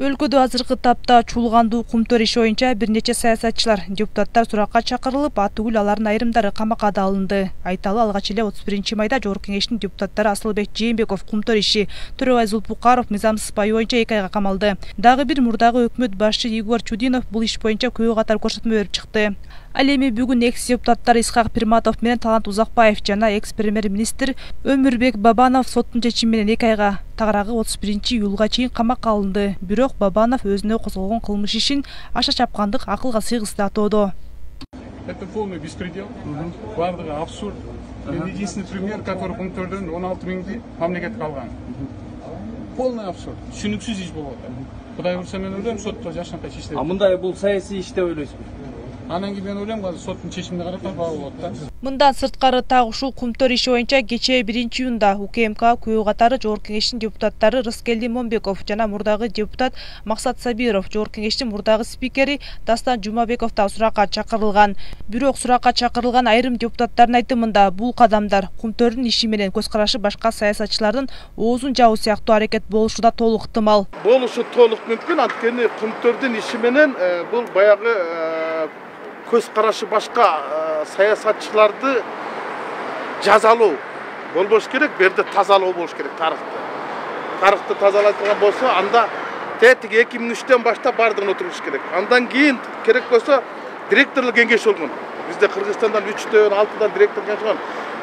Өлкөдө азыркы тапта чуулгандуу кумтөр иши боюнча бир нече саясатчылар, депутаттар суракка чакырылып, атүгүл алардын айрымдары камакка да алынды. Айталы алгач эле 31 майда Жогорку Кеңештин депутаттары Асылбек Жээнбеков кумтөр иши, Төрөбай Зулпукаров мыйзамсыз пай боюнча 2 айга камалды. Дагы бир мурдагы өкмөт башчы Игор Чудинов бул иш боюнча көбү катар көрсөтмө берип чыкты. Ал эми бүгүн экс-депутаттар Исхак Пирматов менен Талант Узакбаев жана экс-премьер-министр Өмүрбек Бабанов соттун чечими менен 2 айга, тагыраагы 31-июлга чейин камакка алынды. Бирок Бабанов өзүнө козголгон кылмыш ишин аша чапкандык, акылга сыйгыс деп атоодо. Это полный беспредел, бардыгы абсурд. Единственный пример, который пункттерден 16 миңди мамлекетке алган. Полный абсурд. Түшүнүксүз иш болуп атат. Кудай урса мен ойлойм, сотто жашынкай иштеп. Мындай бул саясий иш деп ойлойсузбу? Анан кийин мен ойлойм, азыр соттун чечимине карап баа болот да. Мындан сырткары так ушул кумтөр иши боюнча кечээ 1-июнда УКМК көбү катары Жогорку Кеңештин депутаттары Рыскелди Момбеков жана мурдагы депутат Максат Сабиров, Жогорку Кеңештин мурдагы спикери Дастан Жумабеков да суракка чакырылган. Бирок суракка чакырылган айрым депутаттардын айтымында бул кадамдар кумтөрдүн иши менен көз карашы башка саясатчылардын оозун жабуу сыяктуу аракет болушу да толук ыктымал. Болушу толук мүмкүн, анткени кумтөрдүн иши менен бул баягы көз карашы башка саясатчыларды жазалоо болбош керек, берде тазалоо болуш керек тарыхты. Тарыхты тазалайтылган болсо, анда тетиги 2003-төн баштап бардыгын отуруш керек. Андан кийин керек болсо директорлук кеңеш болгон. Бизде Кыргызстандан 3-төн 6-дан директор кеңеш болгон.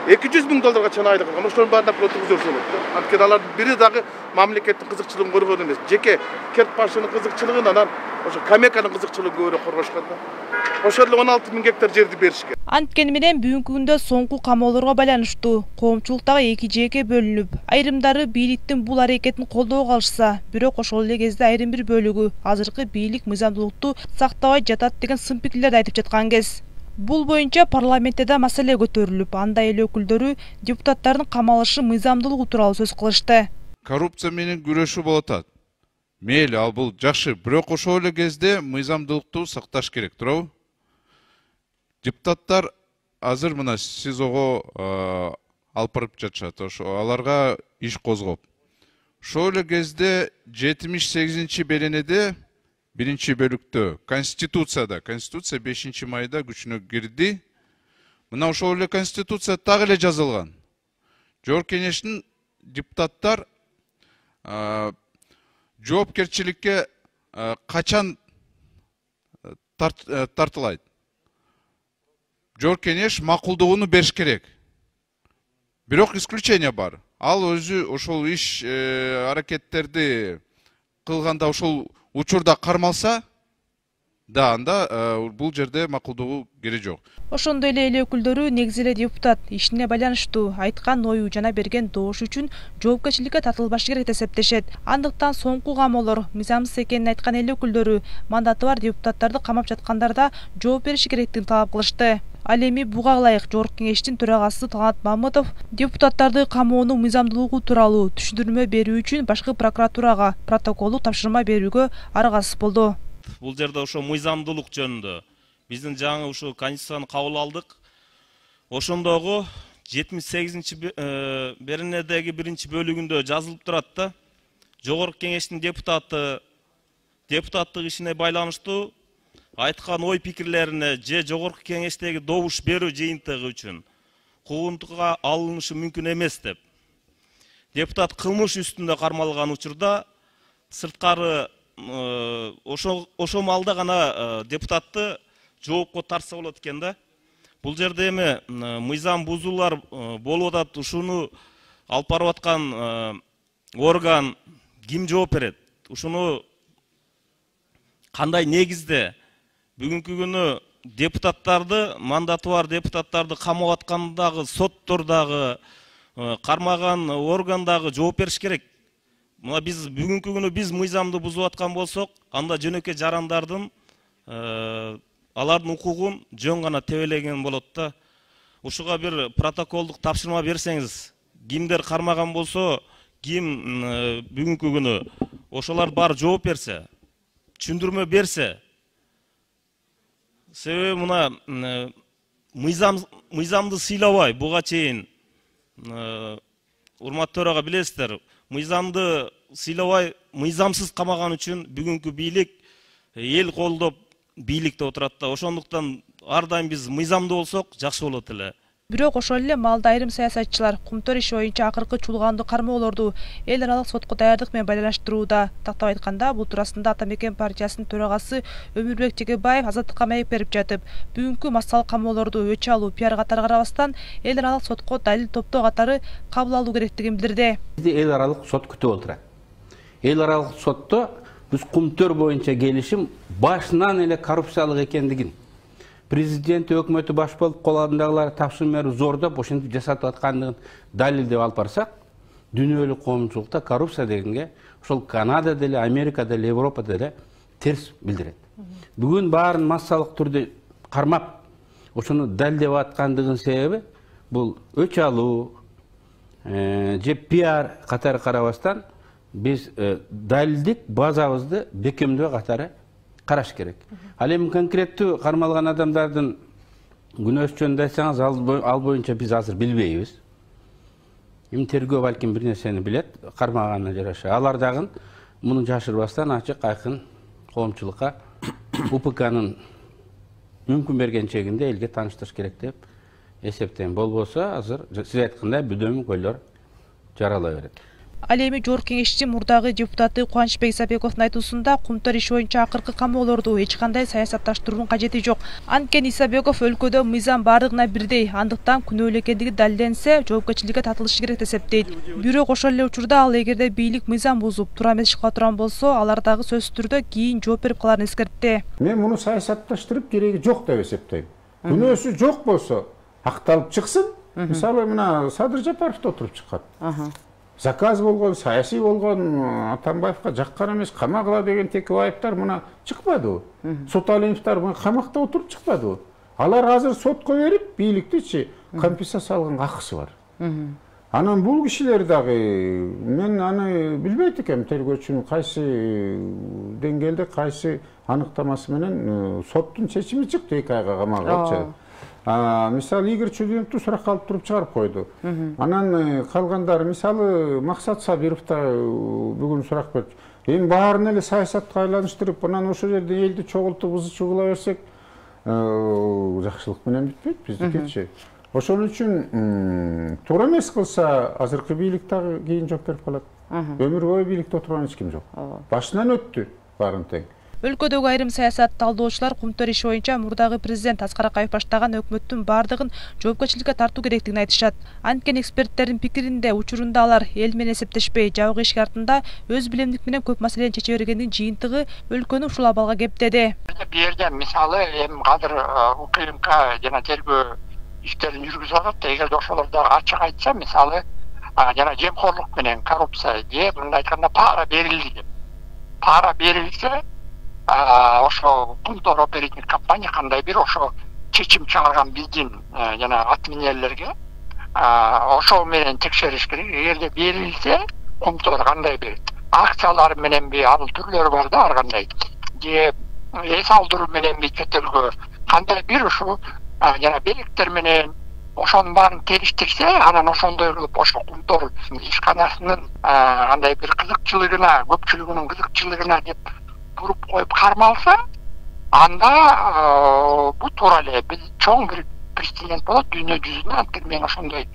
200 миң долларга чейин айлык алган. Ошонун баарына отургузса болот. Анткени алардын бири дагы мамлекеттин кызыкчылыгын көргөн эмес. Жеке керт башынын кызыкчылыгын, анан ошо Камеканын кызыкчылыгын көбүрөөк коргошкон да. Ошол 16 миң гектар жерди беришкен. Анткени менен бүгүнкү күндө соңку камоолорго байланыштуу коомчулуктагы эки жээкке бөлүнүп, айрымдары бийликтин бул аракетин колдоого алышса, бирок ошол эле кезде айрым бир бөлүгү азыркы бийлик мыйзамдуулукту сактабай жатат деген сын пикирлерди айтып жаткан кез. Бул боюнча парламентте да маселе көтөрүлүп, анда эл өкүлдөрү депутаттардын камалышы мыйзамдуулугу тууралуу сөз кылышты. Коррупция менен күрөшүү болот атат. Мейли, ал бул жакшы, бирок ошол эле кезде мыйзамдуулукту сакташ керек, туурабы? Депутаттар азыр мына СИЗОго алып барып жатышат, ошо аларга иш козгоп. Ошол эле кезде 78-беренеде 1-бөлүктө Конституция 5 майда күчүнө кирди. Мына ошол эле Конституция так эле жазылган. Жогорку Кеңештин депутаттар жоопкерчиликке качан тартылайт? Жогорку Кеңеш макулдугуну бериш керек. Бирок исключение бар. Ал өзү ошол иш аракеттерди кылганда ошол учурда кармалса, да анда бул жерде макулдугу кереги жок. Ошондой эле эл өкүлдөрү негизи эле депутат ишине байланыштуу айткан ою жана берген добуш үчүн жоопкерчиликке тартылбашы керек деп эсептешет. Андыктан соңку камоолор мыйзамсыз экенин айткан эл өкүлдөрү мандаты бар депутаттарды камап жаткандарда жооп бериши керектигин талап кылышты. Ал эми буга ылайык Жогорку Кеңештин төрагасы Талант Мамытов депутаттарды камоонун мыйзамдуулугу тууралуу түшүндүрмө берүү үчүн башкы прокуратурага протоколдук тапшырма берүүгө аргасыз болду. Бул жерде ошо мыйзамдуулук жөнүндө биздин жаңы ушу конституцияны кабыл алдык. Ошондогу 78-беренедеги 1-бөлүгүндө жазылып турат да. Жогорку Кеңештин депутаттык ишине байланыштуу айткан ой пикирлерине же Жогорку Кеңештеги добуш берүү жыйынтыгы үчүн куугунтукка алынышы мүмкүн эмес деп. Депутат кылмыш үстүндө кармалган учурда сырткары ошо малда гана депутатты жоопко тартса болот экен да. Бул жерде эми мыйзам бузуулар болуп атат, ушуну алып барып аткан орган ким жооп берет? Ушуну кандай негизде бүгүнкү күнү депутаттарды, мандаты бар депутаттарды камап аткандагы соттордагы кармаган органдагы жооп бериш керек. Мына биз бүгүнкү күнү биз мыйзамды бузуп аткан болсок, анда жөнөкөй жарандардын алардын укугун жөн гана тебелеген болот да. Ушуга бир протоколдук тапшырма берсеңиз, кимдер кармаган болсо, ким бүгүнкү күнү ошолар баары жооп берсе, түшүндүрмө берсе. Себеби мына мыйзамды сыйлабай буга чейин урматтуу төраға билесиздер, мыйзамды сыйлабай, мыйзамсыз камаган үчүн бүгүнкү бийлик эл колдоп бийликте отурат да. Ошондуктан ар дайым биз мыйзамды болсок жакшы болот эле. Бирок ошол эле маалда айрым саясатчылар Кумтөр иши боюнча акыркы чуулгандуу кармоолорду эл аралык сотко даярдык менен байланыштырууда. Тактап айтканда, бул туурасында Ата Мекен партиясынын төрагасы Өмүрбек Жегебаев азаттыкка маек берип жатып, бүгүнкү массалык камоолорду өч алуу, пиар катары карабастан эл аралык сотко далил топтоо катары кабыл алуу керектигин билдирди. Эл аралык сот күтүп отурат. Эл аралык сотто биз Кумтөр боюнча келишим башынан эле коррупциялык экендигин, президент өкмөтү баш болуп коладындагылар тапшырма берип зордоп ошентип жасатып аткандыгын далилдеп алып барсак, дүйнөлүк коомчулукта коррупция дегенге ошол Канадада эле, Америкада эле, Европада эле терс билдирет. Бүгүн баарын массалык түрдө кармап, ошону далилдеп аткандыгынын себеби бул өч алуу же пиар катары карабастан биз далилдик базабызды бекемдөө катары караш керек. Ал эми конкреттүү кармалган адамдардын күнөөсү жөнүндө айтсаңыз, ал боюнча биз азыр билбейбиз. Эми тергөө балким бир нерсени билет, кармаганына жараша. Алар дагы муну жашырбастан ачык айкын коомчулукка УПКнын мүмкүн берген чегинде элге тааныштырыш керек деп эсептейм. Болбосо азыр сиз айткандай бүдөм көйлөр жарала берет. Ал эми жогорку кеңешчи мурдагы депутаты Кубанычбек Исабековдун айтуусунда Кумтөр иши боюнча акыркы камоолорду эч кандай саясатташтыруунун кажети жок. Анткени Исабеков өлкөдө мыйзам бардыгына бирдей, андыктан күнөөлүү экендиги далилденсе, жоопкерчиликке тартылышы керек деп эсептейт. Бирок ошол эле учурда ал эгерде бийлик мыйзам бузуп, туура эмес иш кыла турган болсо, алар дагы сөзсүз түрдө кийин жооп берип каларын эскертти. Мен муну саясатташтырып кереги жок деп эсептейм. Күнөөсү жок болсо, акталып чыксын. Мисалы мына Садыр Жапаров да отуруп чыккан. Заказ болгон, саясий болгон, Атамбаевка жаккан эмес, камагыла деген Текебаевдер мына чыкпадыбы? Соталиевдер мына камакта отуруп чыкпадыбы? Алар азыр сотко берип, бийликтичи компенсация алган акысы бар. Анан бул кишилер дагы мен аны билбейт экенмин, тергөөчүнүн кайсы деңгээлде, кайсы аныктамасы менен соттун чечими чыкты 2 айга камагачы. Мисалы Игорь Чудиновду суракка алып туруп чыгарып койду. Анан калгандары мисалы Максат Сабиров да бүгүн сурак берди. Эми баарын эле саясатка айланыштырып, анан ошол жерде элди чогултуп ызы чугула берсек, жакшылык менен бүтпөйт биздикичи. Ошон үчүн туура эмес кылса, азыркы бийлик дагы кийин жооп берип калат. Өмүр бою бийликте отурган эч ким жок. Башынан өттү баарын тең. Өлкөдөгү айрым саясат талдоочулар Кумтөр иши боюнча мурдагы президент Аскар Акаев баштаган өкмөттүн бардыгын жоопкерчиликке тартуу керектигин айтышат. Анткени эксперттердин пикиринде учурунда алар эл менен эсептешпей, жабык ишке артында өз билемдик менен көп маселени чече бергендин жыйынтыгы өлкөнү ушул абалга кептеди. Бу жерде мисалы эми азыр УКМК жана тергөө иштерин жүргүзүп атат. Эгерде ошолор дагы ачык айтса, мисалы жана жемкорлук менен коррупция же мындай айтканда пара берилди деп. Пара берилсе, ошо Кумтөр оперативдик компания кандай бир ошо чечим чыгарган биздин жана атминерлерге ошол менен текшериш керек. Эгерде берилсе, Кумтөр кандай берет? Акциялар мененби, ал түрлөрү бар да, ар кандай. Же эс алдыруу мененби чет-элгө кандай бир ушу жана белектер менен ошонун баарын териштирсе, анан ошондой кылып ошо Кумтөр ишканасынын кандай бир кызыкчылыгына, көпчүлүгүнүн кызыкчылыгына деп буруп коюп кармалса, анда бу туура эле биз чоң бир прецедент болот дүйнө жүзүндө. Анткени мен ошондой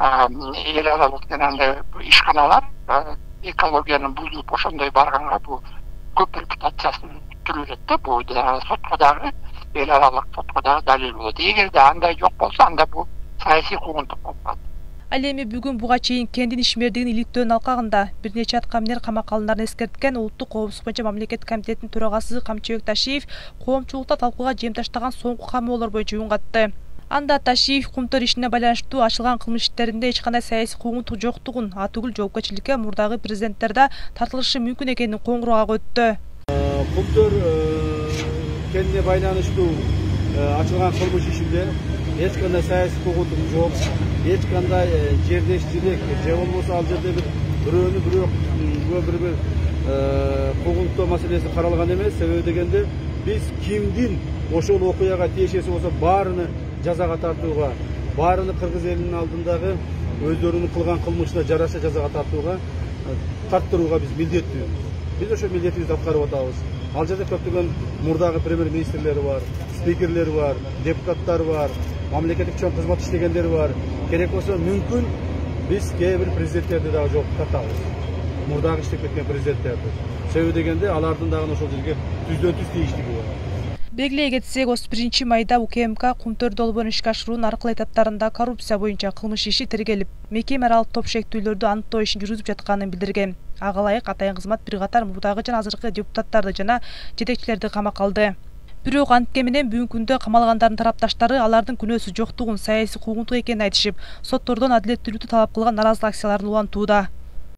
эл аралык андай ишканалар экологияны бузуп ошондой барганга бу көп репутациясын түзүлөт да. Бу сотко дагы, эл аралык сотко дагы далил болот. Эгерде андай жок болсо, анда бу саясий куугунтук болуп калат. Ал эми бүгүн буга чейин кендин ишмердигин иликтөөнүн алкагында бир нече аткаминер камакка алындарын эскерткен Улуттук коопсуздук боюнча мамлекеттик комитеттин төрагасы Камчыбек Ташиев коомчулукта талкууга жем таштаган соңку камоолор боюнча үн катты. Анда Ташиев Кумтөр ишине байланыштуу ачылган кылмыш иштеринде эч кандай саясий куугунтук жоктугун, атүгүл жоопкерчиликке мурдагы президенттер да тартылышы мүмкүн экенин коңгуроо өттү. Кумтөр кендине байланыштуу ачылган кылмыш ишинде эч кандай саясий куугунтук жок, эч кандай жердешчилик же болбосо ал жерде бирөөнү бирөө куугунтоо маселеси каралган эмес. Себеби дегенде биз кимдин ошол окуяга тиешеси болсо баарыны жазага тартууга, баарыны кыргыз элинин алдындагы өздөрүнүн кылган кылмышына жараша жазага тарттырууга биз милдеттүүбүз. Биз ошо милдетибизди аткарып атабыз. Ал жерде көптөгөн мурдагы премьер-министрлери бар, спикерлер бар, депутаттар бар, мамлекеттик чоң кызмат иштегендер бар. Керек болсо мүмкүн биз кээ бир президенттерди дагы жоопка тартабыз. Мурдагы иштеп кеткен президенттерди. Себеби дегенде алардын дагы ошол жерге түздөн-түз тийиштиги бар. Белгилей кетсек, 31 майда УКМК Кумтөр долбоорун ишке ашыруунун аркылуу этаптарында коррупция боюнча кылмыш иши тергелип, мекеме аралык топ шектүүлөрдү аныктоо ишин жүргүзүп жатканын билдирген. Ага ылайык атайын кызмат бир катар мурдагы жана азыркы депутаттарды жана жетекчилерди камакка алды. Бирок антке менен бүгүнкү күндө камалгандардын тарапташтары алардын күнөөсү жоктугун, саясий куугунтук экенин айтышып, соттордон адилеттүүлүктү талап кылган наразылык акцияларын улантууда.